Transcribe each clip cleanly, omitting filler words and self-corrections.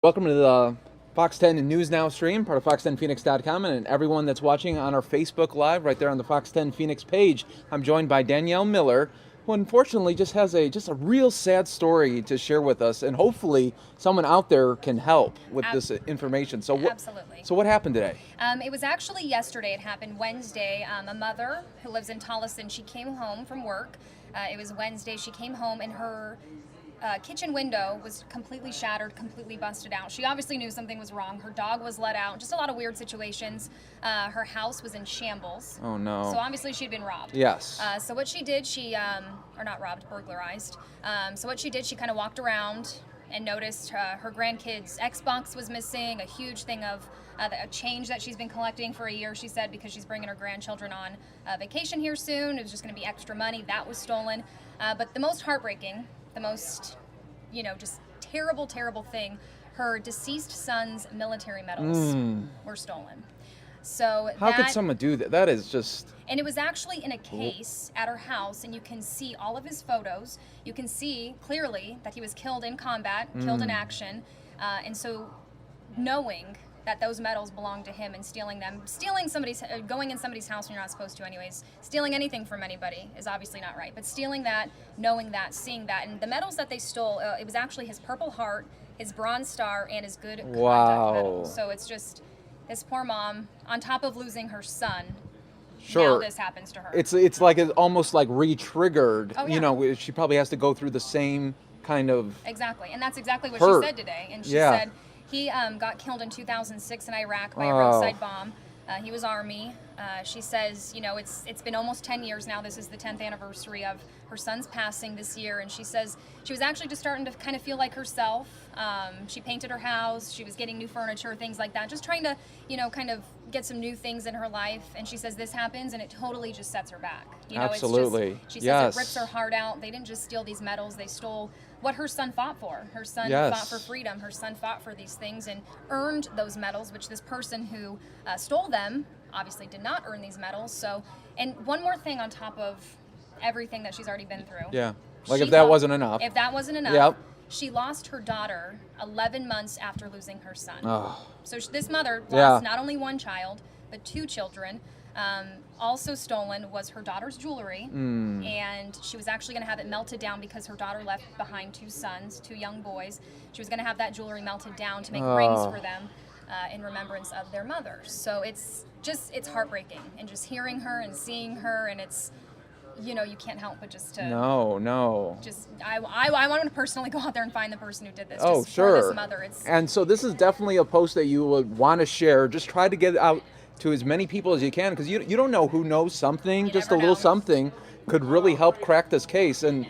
Welcome to the Fox 10 News Now stream, part of fox10phoenix.com, and everyone that's watching on our Facebook Live right there on the Fox 10 Phoenix page. I'm joined by Danielle Miller, who unfortunately just has a real sad story to share with us, and hopefully someone out there can help with this information. Absolutely. So what happened today? It was actually yesterday. It happened Wednesday. A mother who lives in Tolleson, she came home from work. It was Wednesday. She came home and her kitchen window was completely shattered, completely busted out. She obviously knew something was wrong. Her dog was let out. Just a lot of weird situations. Her house was in shambles. Oh no. So obviously she'd been robbed. Yes. So what she did, or not robbed, burglarized. So what she did, she kind of walked around and noticed her grandkids' Xbox was missing, a huge thing of a change that she's been collecting for a year, she said, because she's bringing her grandchildren on vacation here soon. It was just going to be extra money. That was stolen. But the most heartbreaking, the most, just terrible, terrible thing, her deceased son's military medals were stolen. So how could someone do that? That is just... And it was actually in a case at her house, and you can see all of his photos. You can see clearly that he was killed in combat, killed in action. And so knowing that those medals belonged to him and stealing them, going in somebody's house when you're not supposed to anyways, stealing anything from anybody is obviously not right. But stealing that, knowing that, seeing that, and the medals that they stole, it was actually his Purple Heart, his Bronze Star, and his Good Conduct medal. So it's just this poor mom, on top of losing her son, now this happens to her. It's like it's almost like re-triggered. Oh, yeah. She probably has to go through the same kind of... Exactly, and that's exactly what hurt. she said today. And she said he got killed in 2006 in Iraq by a roadside bomb. He was Army. She says, it's been almost 10 years now. This is the 10th anniversary of her son's passing this year. And she says she was actually just starting to kind of feel like herself. She painted her house. She was getting new furniture, things like that. Just trying to, kind of get some new things in her life. And she says this happens and it totally just sets her back. Absolutely. She says it rips her heart out. They didn't just steal these medals. They stole what her son fought for. Her son fought for freedom. Her son fought for these things and earned those medals, which this person who stole them obviously did not earn these medals. So, and one more thing on top of everything that she's already been through. Yeah, like if that wasn't enough. If that wasn't enough, she lost her daughter 11 months after losing her son. Oh. So this mother lost not only one child, but two children. Also stolen was her daughter's jewelry, and she was actually going to have it melted down because her daughter left behind two sons, two young boys. She was going to have that jewelry melted down to make rings for them in remembrance of their mothers. So it's heartbreaking, and just hearing her and seeing her, and it's, you can't help but just to... No. Just, I want to personally go out there and find the person who did this. Oh, just sure. For this mother. And so this is definitely a post that you would want to share. Just try to get out to as many people as you can, because you don't know who knows something. You just a never little know. something could really help crack this case. And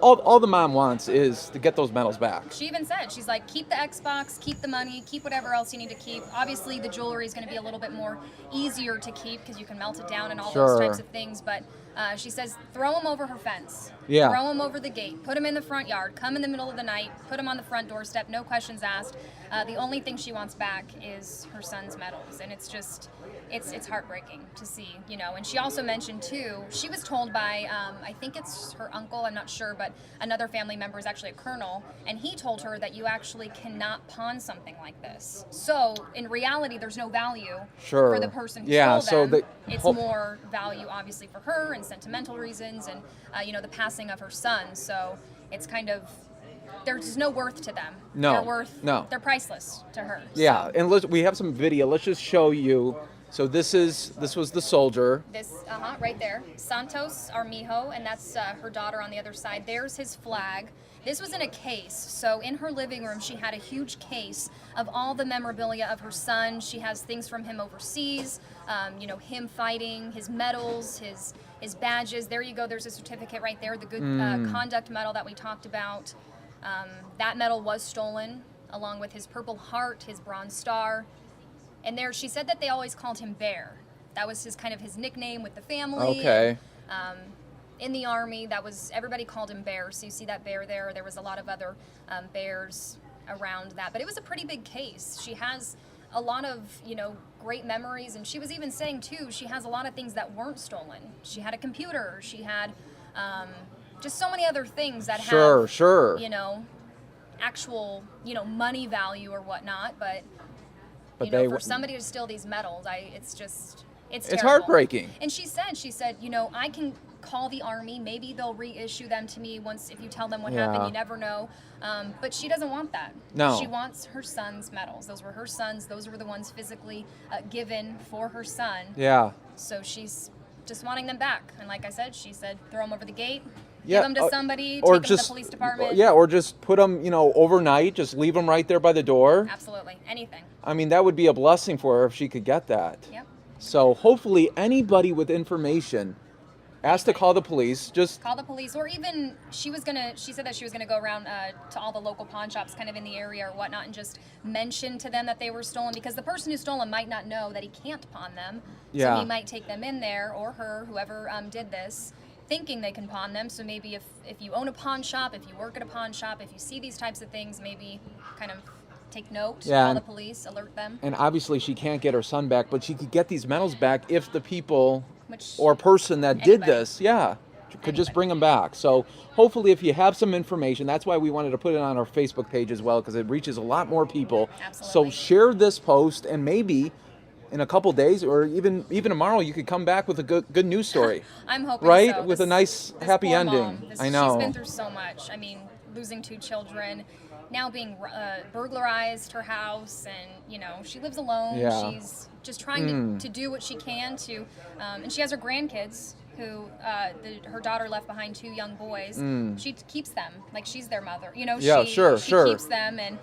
all the mom wants is to get those medals back. She even said, she's like, keep the Xbox, keep the money, keep whatever else you need to keep. Obviously, the jewelry is going to be a little bit more easier to keep because you can melt it down and all those types of things. But she says, throw them over her fence. Yeah. Throw them over the gate. Put them in the front yard. Come in the middle of the night. Put them on the front doorstep. No questions asked. The only thing she wants back is her son's medals. And it's just... It's heartbreaking to see, And she also mentioned, too, she was told by, I think it's her uncle, I'm not sure, but another family member is actually a colonel, and he told her that you actually cannot pawn something like this. So, in reality, there's no value for the person who stole them. It's more value, obviously, for her and sentimental reasons and, the passing of her son. So, it's kind of... There's no worth to them. They're priceless to her. Yeah, and we have some video. Let's just show you. So this was the soldier. Right there. Santos Armijo, and that's her daughter on the other side. There's his flag. This was in a case. So in her living room, she had a huge case of all the memorabilia of her son. She has things from him overseas, him fighting, his medals, his badges. There you go. There's a certificate right there, the Good Conduct medal that we talked about. That medal was stolen, along with his Purple Heart, his Bronze Star. And there, she said that they always called him Bear. That was his nickname with the family. Okay. And, in the Army, everybody called him Bear. So you see that bear there. There was a lot of other bears around that. But it was a pretty big case. She has a lot of, great memories. And she was even saying, too, she has a lot of things that weren't stolen. She had a computer. She had just so many other things that have, actual, money value or whatnot, but for somebody to steal these medals, it's terrible. heartbreaking. And she said, I can call the Army. Maybe they'll reissue them to me if you tell them what happened. You never know. But she doesn't want that. No. She wants her son's medals. Those were her son's. Those were the ones physically given for her son. Yeah. So she's just wanting them back. And like I said, she said, throw them over the gate. Yeah, Give them to somebody, or take them to just the police department. Yeah, or just put them, overnight. Just leave them right there by the door. Absolutely, anything. I mean, that would be a blessing for her if she could get that. Yep. So hopefully, anybody with information, ask to call the police. Just call the police, or even she said that she was gonna go around to all the local pawn shops, kind of in the area or whatnot, and just mention to them that they were stolen, because the person who stole them might not know that he can't pawn them. Yeah. So he might take them in there, or her, whoever did this, thinking they can pawn them. So maybe if you own a pawn shop, if you work at a pawn shop, if you see these types of things, maybe kind of take note, call the police, alert them. And obviously she can't get her son back, but she could get these medals back if the people or person that did this, could just bring them back. So hopefully if you have some information, that's why we wanted to put it on our Facebook page as well, because it reaches a lot more people. Absolutely. So share this post, and maybe in a couple days, or even tomorrow, you could come back with a good news story. I'm hoping right? so. With a nice happy ending. I know. She's been through so much. I mean, losing 2 children, now being burglarized her house, and she lives alone. Yeah. She's just trying to do what she can to, and she has her grandkids who her daughter left behind 2 young boys. She keeps them like she's their mother. She keeps them and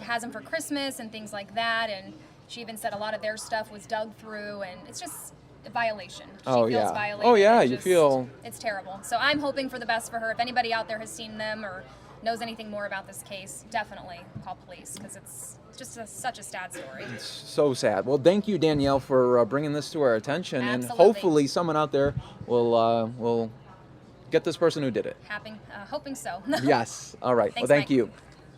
has them for Christmas and things like that. And she even said a lot of their stuff was dug through, and it's just a violation. She feels violated. Oh yeah, you feel. It's terrible. So I'm hoping for the best for her. If anybody out there has seen them or knows anything more about this case, definitely call police, because it's just such a sad story. It's so sad. Well, thank you, Danielle, for bringing this to our attention. Absolutely. And hopefully someone out there will get this person who did it. Hoping so. Yes. All right. Thanks, well, thank Mike. you.